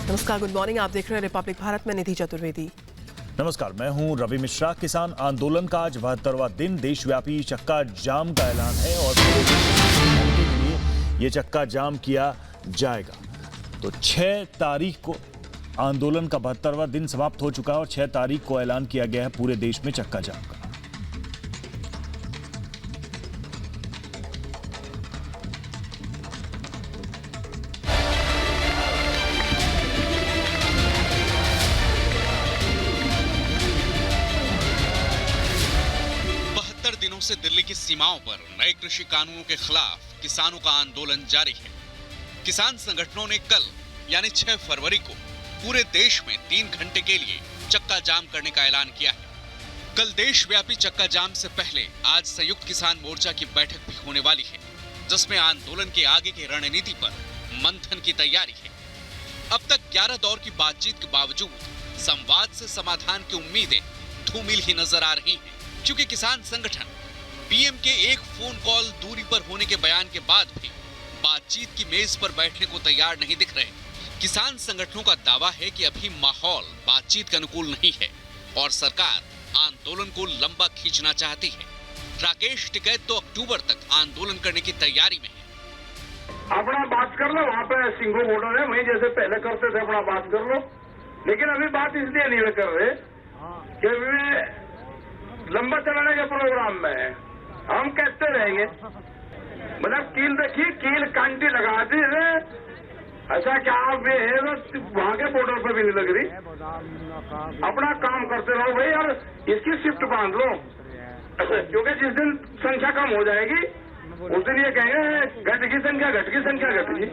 नमस्कार, good morning. आप देख रहे हैं रिपब्लिक भारत में निधि चतुर्वेदी। नमस्कार, मैं हूं रवि मिश्रा। किसान आंदोलन का आज 72वां दिन, देशव्यापी चक्का जाम का ऐलान है और पूरे देश के लिए ये चक्का जाम किया जाएगा। तो 6 तारीख को आंदोलन का 72वां दिन समाप्त हो चुका है और 6 तारीख को ऐलान किया गया है पूरे देश में चक्का जाम का। दिनों से दिल्ली की सीमाओं पर नए कृषि कानूनों के खिलाफ किसानों का आंदोलन जारी है। किसान संगठनों ने कल यानी 6 फरवरी को पूरे देश में 3 घंटे के लिए चक्का जाम करने का ऐलान किया है। कल देशव्यापी चक्का जाम से पहले आज संयुक्त किसान मोर्चा की बैठक भी होने वाली है, जिसमें आंदोलन के आगे की रणनीति पर मंथन की तैयारी है। अब तक 11 दौर की बातचीत के बावजूद संवाद से समाधान की उम्मीदें धूमिल ही नजर आ रही है, क्योंकि किसान संगठन पीएम के एक फोन कॉल दूरी पर होने के बयान के बाद भी बातचीत की मेज पर बैठने को तैयार नहीं दिख रहे। किसान संगठनों का दावा है कि अभी माहौल बातचीत के अनुकूल नहीं है और सरकार आंदोलन को लंबा खींचना चाहती है। राकेश टिकैत तो अक्टूबर तक आंदोलन करने की तैयारी में है। अपना बात कर लो, वहाँ पे सिंगो बॉर्डर है, वही जैसे पहले करते थे अपना बात कर लो। लेकिन अभी बात इसलिए नहीं कर रहे कि वे लंबा चलाने के प्रोग्राम में हम कहते रहेंगे। मतलब कील देखिए, कील कांटी लगा दी है। ऐसा क्या आप ये है वहां के बॉर्डर पर भी नहीं लग रही। अपना काम करते रहो भाई, और इसकी शिफ्ट बांध लो, क्योंकि जिस दिन संख्या कम हो जाएगी उस दिन ये कहेंगे घट की संख्या घट की संख्या घट गई।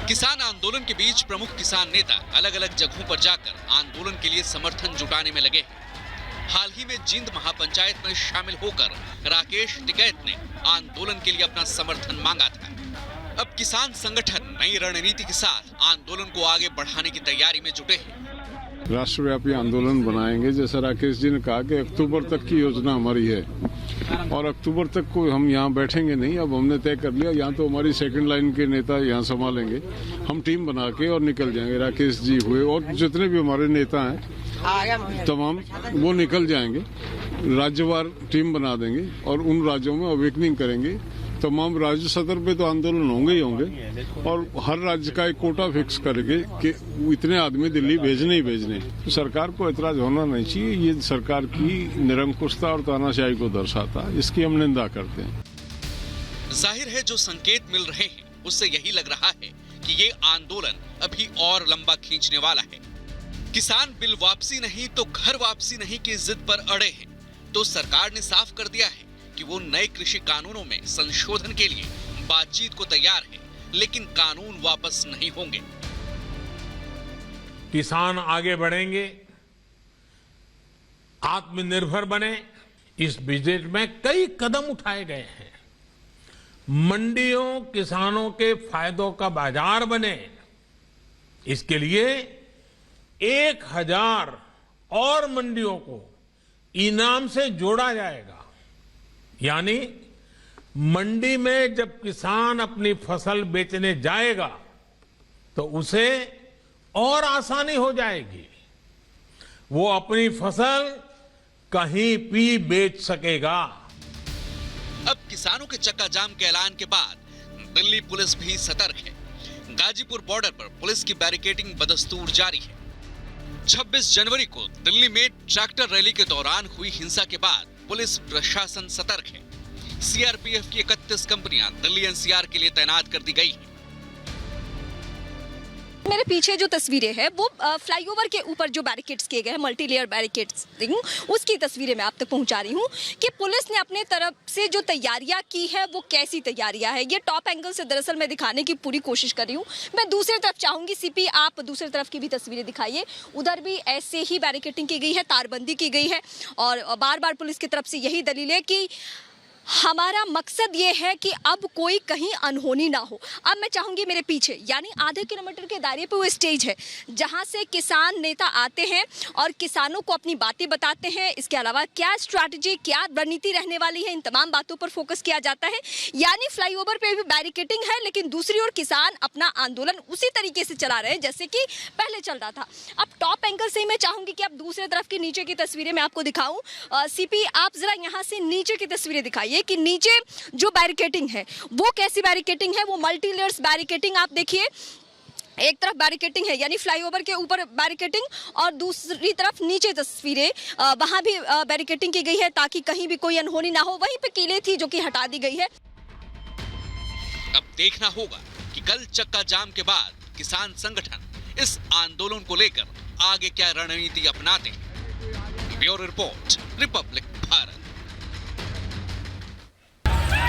किसान आंदोलन के बीच प्रमुख किसान नेता अलग अलग जगहों पर जाकर आंदोलन के लिए समर्थन जुटाने में लगे। हाल ही में जींद महापंचायत में शामिल होकर राकेश टिकैत ने आंदोलन के लिए अपना समर्थन मांगा था। अब किसान संगठन नई रणनीति के साथ आंदोलन को आगे बढ़ाने की तैयारी में जुटे हैं। राष्ट्रव्यापी आंदोलन बनाएंगे, जैसा राकेश जी ने कहा कि अक्टूबर तक की योजना हमारी है और अक्टूबर तक को हम यहाँ बैठेंगे नहीं। अब हमने तय कर लिया, यहाँ तो हमारी सेकंड लाइन के नेता यहाँ संभालेंगे, हम टीम बना के और निकल जाएंगे। राकेश जी हुए और जितने भी हमारे नेता हैं तमाम वो निकल जाएंगे, राज्यवार टीम बना देंगे और उन राज्यों में अवेकनिंग करेंगे। तमाम राज्य सतर पे तो आंदोलन होंगे ही होंगे और हर राज्य का एक कोटा फिक्स करके कि इतने आदमी दिल्ली भेजने ही भेजने। तो सरकार को एतराज होना नहीं चाहिए। ये सरकार की निरंकुशता और तानाशाही को दर्शाता है, इसकी हम निंदा करते हैं। जाहिर है जो संकेत मिल रहे हैं उससे यही लग रहा है कि ये आंदोलन अभी और लंबा खींचने वाला है। किसान बिल वापसी नहीं तो घर वापसी नहीं की जिद पर अड़े हैं, तो सरकार ने साफ कर दिया है कि वो नए कृषि कानूनों में संशोधन के लिए बातचीत को तैयार है, लेकिन कानून वापस नहीं होंगे। किसान आगे बढ़ेंगे, आत्मनिर्भर बने। इस बजट में कई कदम उठाए गए हैं। मंडियों किसानों के फायदों का बाजार बने, इसके लिए 1000 और मंडियों को इनाम से जोड़ा जाएगा। यानी मंडी में जब किसान अपनी फसल बेचने जाएगा तो उसे और आसानी हो जाएगी, वो अपनी फसल कहीं भी बेच सकेगा। अब किसानों के चक्का जाम के ऐलान के बाद दिल्ली पुलिस भी सतर्क है। गाजीपुर बॉर्डर पर पुलिस की बैरिकेडिंग बदस्तूर जारी है। 26 जनवरी को दिल्ली में ट्रैक्टर रैली के दौरान हुई हिंसा के बाद पुलिस प्रशासन सतर्क है। सीआरपीएफ की 31 कंपनियां दिल्ली एनसीआर के लिए तैनात कर दी गई हैं। मेरे पीछे जो तस्वीरें हैं वो फ्लाईओवर के ऊपर जो बैरिकेड्स किए गए हैं, मल्टी लेयर बैरिकेड्स, उसकी तस्वीरें मैं आप तक पहुंचा रही हूं कि पुलिस ने अपने तरफ से जो तैयारियां की है वो कैसी तैयारियां है। ये टॉप एंगल से दरअसल मैं दिखाने की पूरी कोशिश कर रही हूं। मैं दूसरी तरफ चाहूंगी सीपी आप दूसरी तरफ की भी तस्वीरें दिखाइए। उधर भी ऐसे ही बैरिकेडिंग की गई है, तारबंदी की गई है और बार बार पुलिस की तरफ से यही दलील है कि हमारा मकसद ये है कि अब कोई कहीं अनहोनी ना हो। अब मैं चाहूंगी मेरे पीछे यानी आधे किलोमीटर के दायरे पे वो स्टेज है जहां से किसान नेता आते हैं और किसानों को अपनी बातें बताते हैं। इसके अलावा क्या स्ट्रैटेजी, क्या रणनीति रहने वाली है, इन तमाम बातों पर फोकस किया जाता है। यानी फ्लाईओवर पे भी बैरिकेडिंग है, लेकिन दूसरी ओर किसान अपना आंदोलन उसी तरीके से चला रहे हैं जैसे कि पहले चल रहा था। अब टॉप एंगल से मैं चाहूंगी कि आप दूसरे तरफ की नीचे की तस्वीरें मैं आपको दिखाऊं। सीपी, आप जरा यहाँ से नीचे की तस्वीरें दिखाइए कि नीचे जो बैरिकेडिंग है वो कैसी बैरिकेडिंग है। वो मल्टी लेयर्स बैरिकेडिंग आप देखिए, एक तरफ बैरिकेडिंग है यानी फ्लाईओवर के ऊपर बैरिकेडिंग, और दूसरी तरफ नीचे तस्वीरें वहां भी बैरिकेडिंग की गई है ताकि कहीं भी कोई अनहोनी ना हो। वहीं पे कीलें थी जो कि हटा दी गई है। अब देखना होगा कि कल चक्का जाम के बाद किसान संगठन इस आंदोलन को लेकर आगे क्या रणनीति अपनाते हैं। Bureau report, Republic Bharat.